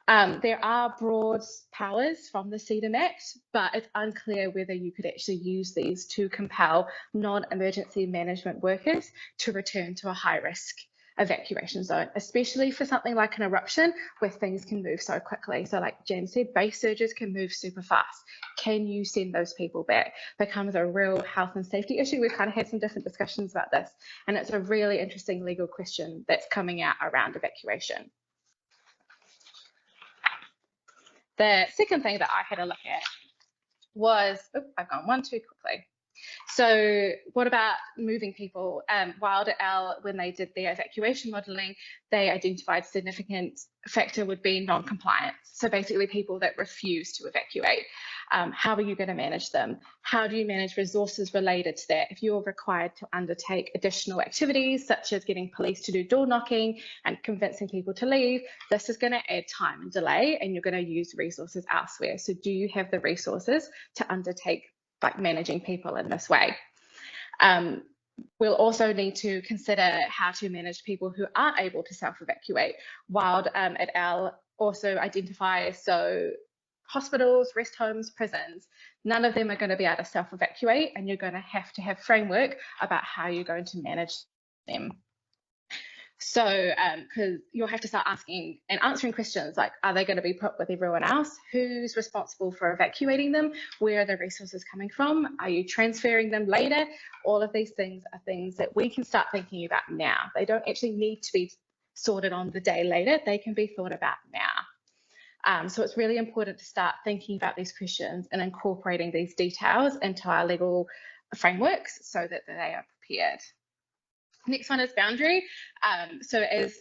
There are broad powers from the CEDAM Act, but it's unclear whether you could actually use these to compel non-emergency management workers to return to a high-risk evacuation zone, especially for something like an eruption where things can move so quickly. So like Jen said, base surges can move super fast. Can you send those people back? Becomes a real health and safety issue. We've kind of had some different discussions about this, and it's a really interesting legal question that's coming out around evacuation. The second thing that I had a look at was, I've gone one too quickly. So what about moving people? Wild et al., when they did their evacuation modelling, they identified significant factor would be non-compliance. So basically people that refuse to evacuate. How are you going to manage them? How do you manage resources related to that? If you're required to undertake additional activities, such as getting police to do door knocking and convincing people to leave, this is going to add time and delay, and you're going to use resources elsewhere. So do you have the resources to undertake like managing people in this way? We'll also need to consider how to manage people who aren't able to self-evacuate. Wild et al. Also identify, so hospitals, rest homes, prisons, none of them are going to be able to self-evacuate, and you're going to have framework about how you're going to manage them. So because you'll have to start asking and answering questions like, are they going to be put with everyone else? Who's responsible for evacuating them? Where are the resources coming from? Are you transferring them later? All of these things are things that we can start thinking about now. They don't actually need to be sorted on the day later. They can be thought about now. So it's really important to start thinking about these questions and incorporating these details into our legal frameworks so that they are prepared. Next one is boundary. So as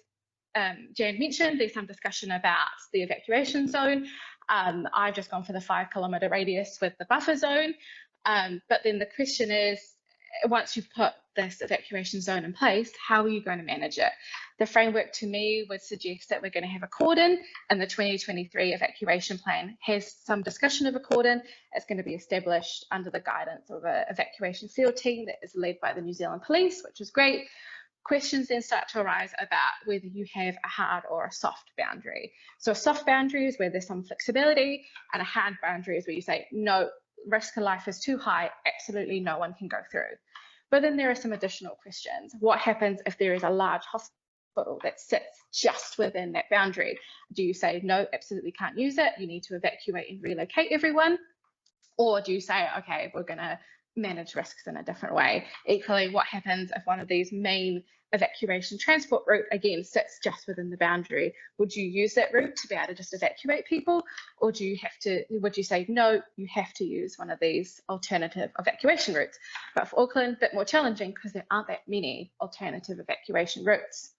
Jan mentioned, there's some discussion about the evacuation zone. I've just gone for the 5 kilometre radius with the buffer zone. But then the question is, once you've put this evacuation zone in place, how are you going to manage it? The framework to me would suggest that we're going to have a cordon, and the 2023 evacuation plan has some discussion of a cordon. It's going to be established under the guidance of an evacuation field team that is led by the New Zealand Police, which is great. Questions then start to arise about whether you have a hard or a soft boundary. So a soft boundary is where there's some flexibility, and a hard boundary is where you say, no, risk of life is too high, absolutely no one can go through. But then there are some additional questions. What happens if there is a large hospital that sits just within that boundary? Do you say, no, absolutely can't use it, you need to evacuate and relocate everyone? Or do you say, okay, we're going to manage risks in a different way? Equally, what happens if one of these main evacuation transport route again sits just within the boundary? Would you use that route to be able to just evacuate people, or do you have to, would you say no, you have to use one of these alternative evacuation routes? But for Auckland, a bit more challenging because there aren't that many alternative evacuation routes.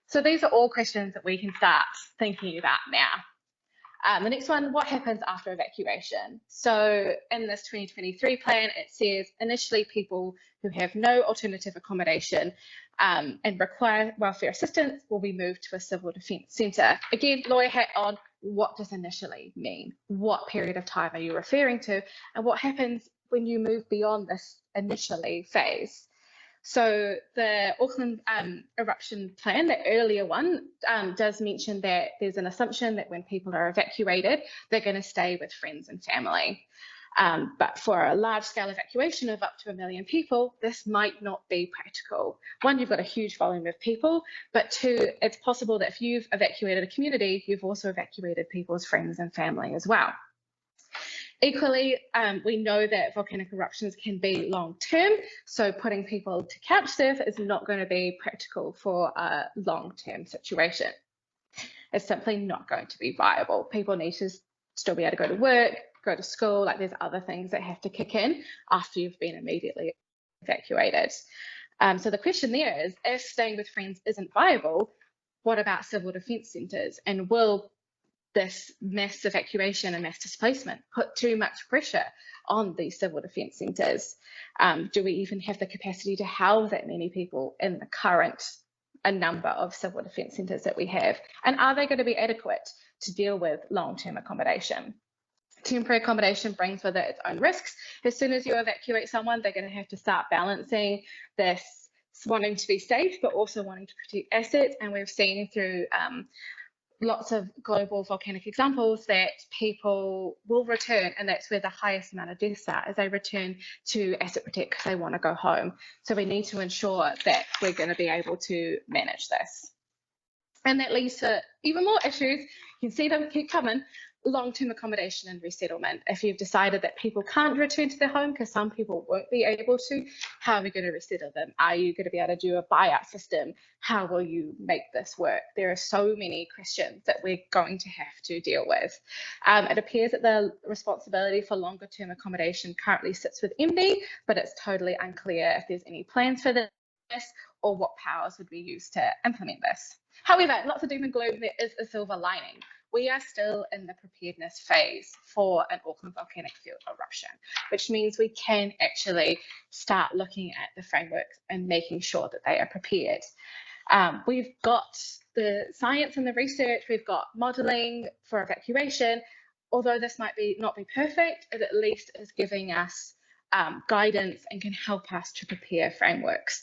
So these are all questions that we can start thinking about now. The next one, what happens after evacuation? So in this 2023 plan, it says initially people who have no alternative accommodation and require welfare assistance will be moved to a civil defence centre. Again, lawyer hat on, what does initially mean? What period of time are you referring to? And what happens when you move beyond this initially phase? So the Auckland eruption plan, the earlier one, does mention that there's an assumption that when people are evacuated, they're going to stay with friends and family. But for a large-scale evacuation of up to 1 million people, this might not be practical. One, you've got a huge volume of people, but two, it's possible that if you've evacuated a community, you've also evacuated people's friends and family as well. Equally, we know that volcanic eruptions can be long-term, so putting people to couch surf is not going to be practical for a long-term situation. It's simply not going to be viable. People need to still be able to go to work, go to school, like there's other things that have to kick in after you've been immediately evacuated. So the question there is, if staying with friends isn't viable, what about civil defence centres? And will this mass evacuation and mass displacement put too much pressure on these civil defence centres? Do we even have the capacity to house that many people in the current number of civil defence centres that we have? And are they going to be adequate to deal with long-term accommodation? Temporary accommodation brings with it its own risks. As soon as you evacuate someone, they're going to have to start balancing this wanting to be safe, but also wanting to protect assets. And we've seen through lots of global volcanic examples that people will return, and that's where the highest amount of deaths are, as they return to asset protect because they want to go home. So we need to ensure that we're going to be able to manage this. And that leads to even more issues. You can see them keep coming. Long-term accommodation and resettlement. If you've decided that people can't return to their home because some people won't be able to, how are we going to resettle them? Are you going to be able to do a buyout system? How will you make this work? There are so many questions that we're going to have to deal with. It appears that the responsibility for longer-term accommodation currently sits with MD, but it's totally unclear if there's any plans for this or what powers would be used to implement this. However, lots of doom and gloom, there is a silver lining. We are still in the preparedness phase for an Auckland Volcanic Field eruption, which means we can actually start looking at the frameworks and making sure that they are prepared. We've got the science and the research, we've got modelling for evacuation. Although this might not be perfect, it at least is giving us guidance and can help us to prepare frameworks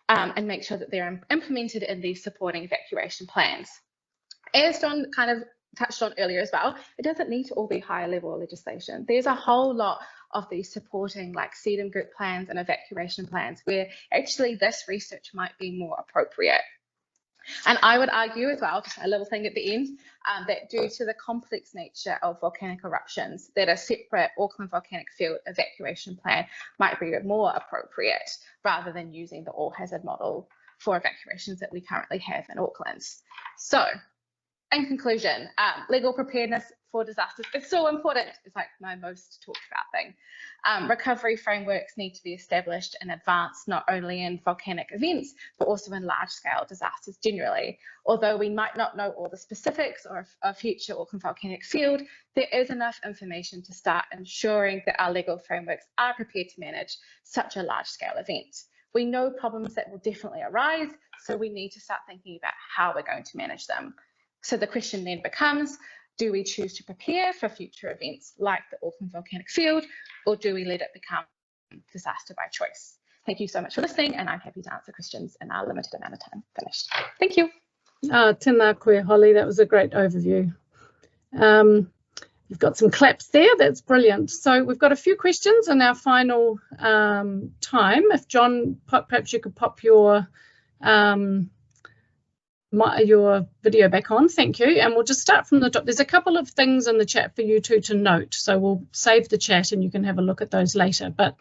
and make sure that they're implemented in these supporting evacuation plans. As John kind of touched on earlier as well, it doesn't need to all be higher level legislation. There's a whole lot of these supporting like sedum group plans and evacuation plans where actually this research might be more appropriate. And I would argue as well, just a little thing at the end, that due to the complex nature of volcanic eruptions, that a separate Auckland Volcanic Field evacuation plan might be more appropriate rather than using the all hazard model for evacuations that we currently have in Auckland. So, in conclusion, legal preparedness for disasters is so important. It's like my most talked about thing. Recovery frameworks need to be established in advance, not only in volcanic events, but also in large-scale disasters generally. Although we might not know all the specifics of a future Auckland Volcanic Field, there is enough information to start ensuring that our legal frameworks are prepared to manage such a large-scale event. We know problems that will definitely arise, so we need to start thinking about how we're going to manage them. So the question then becomes, do we choose to prepare for future events like the Auckland Volcanic Field, or do we let it become disaster by choice? Thank you so much for listening, and I'm happy to answer questions in our limited amount of time. Finished. Thank you. Tēnā koe, Holly. That was a great overview. You've got some claps there. That's brilliant. So we've got a few questions in our final time. If John, perhaps you could pop your video back on, thank you, and we'll just start from the top. There's a couple of things in the chat for you two to note, so we'll save the chat and you can have a look at those later. But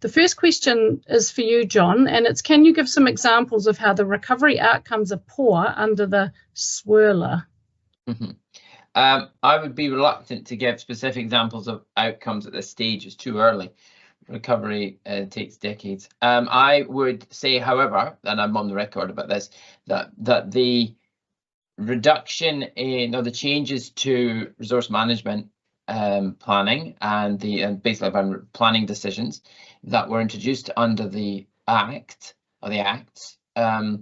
the first question is for you, John, and it's, can you give some examples of how the recovery outcomes are poor under the swirler? I would be reluctant to give specific examples of outcomes at this stage. It's too early. Recovery takes decades. I would say, however, and I'm on the record about this, that the reduction in, or the changes to resource management planning and basically planning decisions that were introduced under the Act, or the Acts, are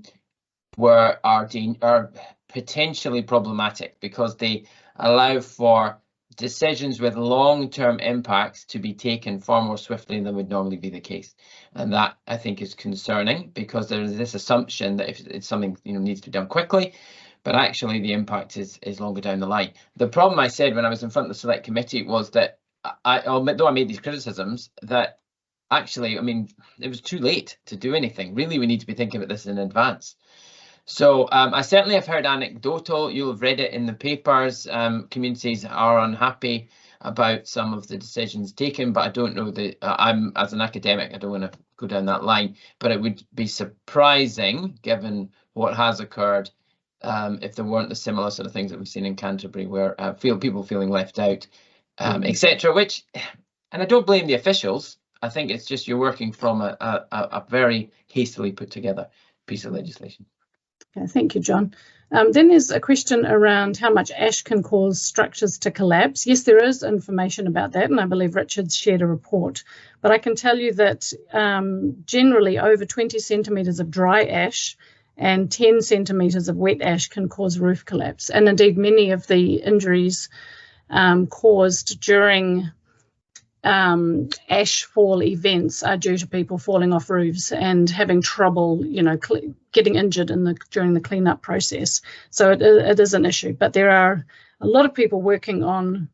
potentially problematic because they allow for decisions with long-term impacts to be taken far more swiftly than would normally be the case, and that I think is concerning because there is this assumption that if it's something needs to be done quickly, but actually the impact is longer down the line. The problem I said when I was in front of the select committee was that though I made these criticisms, that actually, I mean, it was too late to do anything. Really, we need to be thinking about this in advance. So I certainly have heard anecdotal, you'll have read it in the papers, communities are unhappy about some of the decisions taken, but I don't know I'm, as an academic, I don't want to go down that line, but it would be surprising, given what has occurred, if there weren't the similar sort of things that we've seen in Canterbury, where people feeling left out, etc. Which, and I don't blame the officials. I think it's just you're working from a very hastily put together piece of legislation. Okay, thank you, John. Then there's a question around how much ash can cause structures to collapse. Yes, there is information about that, and I believe Richard's shared a report. But I can tell you that generally over 20 centimetres of dry ash and 10 centimetres of wet ash can cause roof collapse. And indeed, many of the injuries caused during ash fall events are due to people falling off roofs and having trouble, getting injured during the cleanup process. So it is an issue, but there are a lot of people working on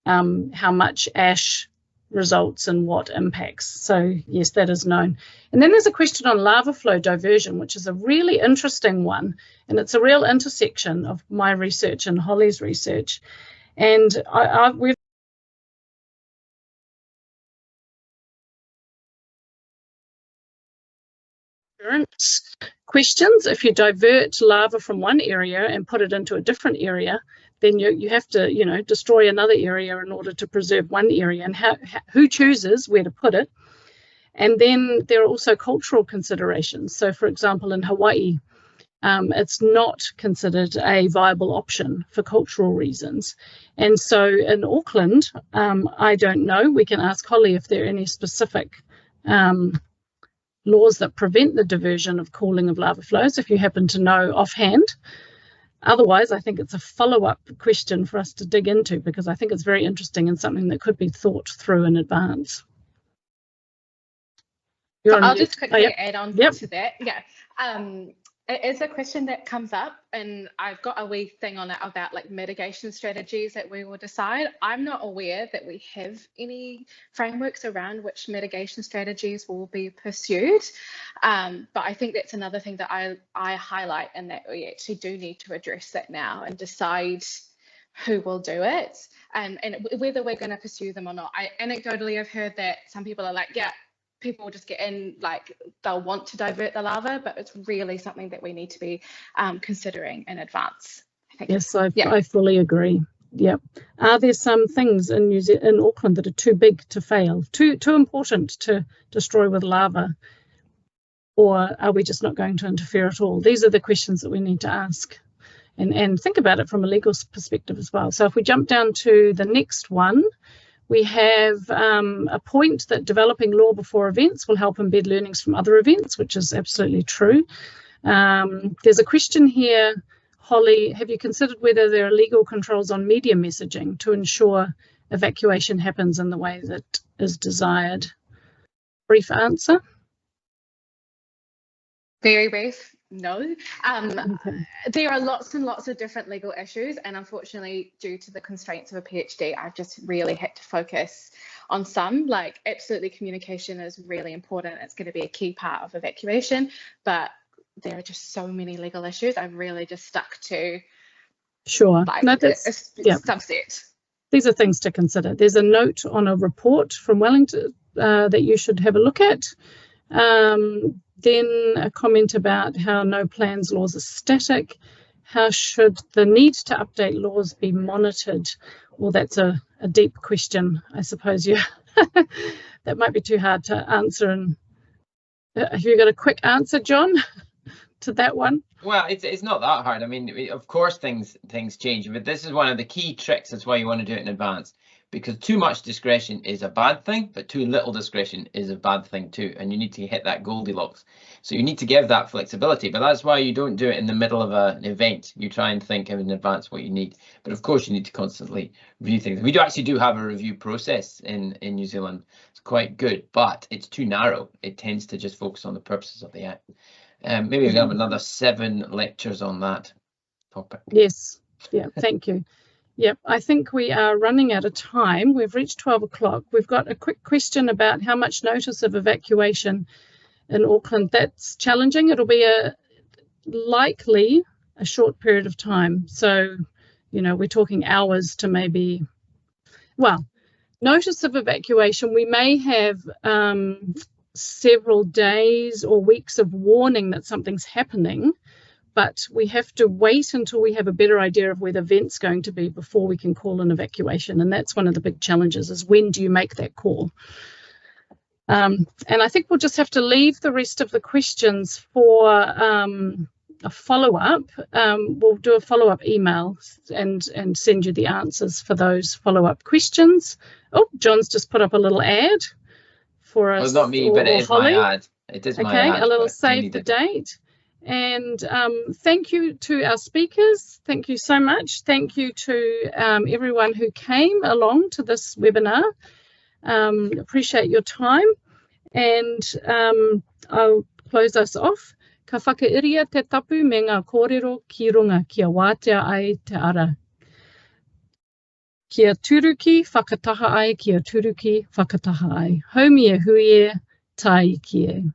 how much ash results and what impacts. So yes, that is known. And then there's a question on lava flow diversion, which is a really interesting one, and it's a real intersection of my research and Holly's research. And we've questions. If you divert lava from one area and put it into a different area, then you have to destroy another area in order to preserve one area, and who chooses where to put it. And then there are also cultural considerations. So for example, in Hawaii, it's not considered a viable option for cultural reasons. And so in Auckland, I don't know, we can ask Holly if there are any specific laws that prevent the diversion of cooling of lava flows, if you happen to know offhand. Otherwise, I think it's a follow-up question for us to dig into, because I think it's very interesting and something that could be thought through in advance. I'll just quickly add on to that. Yeah. It is a question that comes up, and I've got a wee thing on it about like mitigation strategies that we will decide. I'm not aware that we have any frameworks around which mitigation strategies will be pursued, but I think that's another thing that I highlight, and that we actually do need to address that now and decide who will do it, and whether we're going to pursue them or not. Anecdotally, I've heard that some people are like, yeah, people will just get in, like they'll want to divert the lava, but it's really something that we need to be considering in advance. Yes, I fully agree. Yep. Are there some things in Auckland that are too big to fail, too important to destroy with lava, or are we just not going to interfere at all? These are the questions that we need to ask and think about it from a legal perspective as well. So if we jump down to the next one, we have a point that developing law before events will help embed learnings from other events, which is absolutely true. There's a question here, Holly, have you considered whether there are legal controls on media messaging to ensure evacuation happens in the way that is desired? Brief answer. Very brief. No. Okay. There are lots and lots of different legal issues, and unfortunately, due to the constraints of a PhD, I've just really had to focus on some. Like, absolutely, communication is really important. It's going to be a key part of evacuation, but there are just so many legal issues. I've really just stuck to like, no, that's, a subset. These are things to consider. There's a note on a report from Wellington that you should have a look at. Then a comment about how no plans laws are static. How should the need to update laws be monitored? Well, that's a deep question, I suppose. Yeah, that might be too hard to answer. And have you got a quick answer, John, to that one? Well, it's not that hard. I mean, of course things change, but this is one of the key tricks. That's why you want to do it in advance, because too much discretion is a bad thing, but too little discretion is a bad thing too, and you need to hit that Goldilocks. So you need to give that flexibility, but that's why you don't do it in the middle of an event. You try and think in advance what you need, but of course you need to constantly review things. We actually do have a review process in New Zealand. It's quite good, but it's too narrow. It tends to just focus on the purposes of the act. Maybe we have another 7 lectures on that topic. Yes, yeah, thank you. Yep, I think we are running out of time. We've reached 12 o'clock. We've got a quick question about how much notice of evacuation in Auckland. That's challenging. It'll be likely a short period of time. So, we're talking hours to maybe well, notice of evacuation, we may have several days or weeks of warning that something's happening, but we have to wait until we have a better idea of where the vent's going to be before we can call an evacuation. And that's one of the big challenges, is when do you make that call? And I think we'll just have to leave the rest of the questions for a follow-up. We'll do a follow-up email and send you the answers for those follow-up questions. Oh, John's just put up a little ad for us. Well, not me, but it is Holly. my ad. It is my ad. Okay, a little save the date. And thank you to our speakers. Thank you so much. Thank you to everyone who came along to this webinar. Appreciate your time. And I'll close us off. Ka whakairia te tapu me ngā kōrero ki runga kia wātea ai te ara. Kia turuki whakataha ai, kia turuki whakataha ai. Haumie huie, tai kie.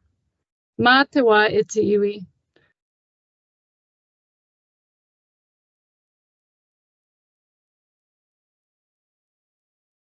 Mā te wā e te iwi.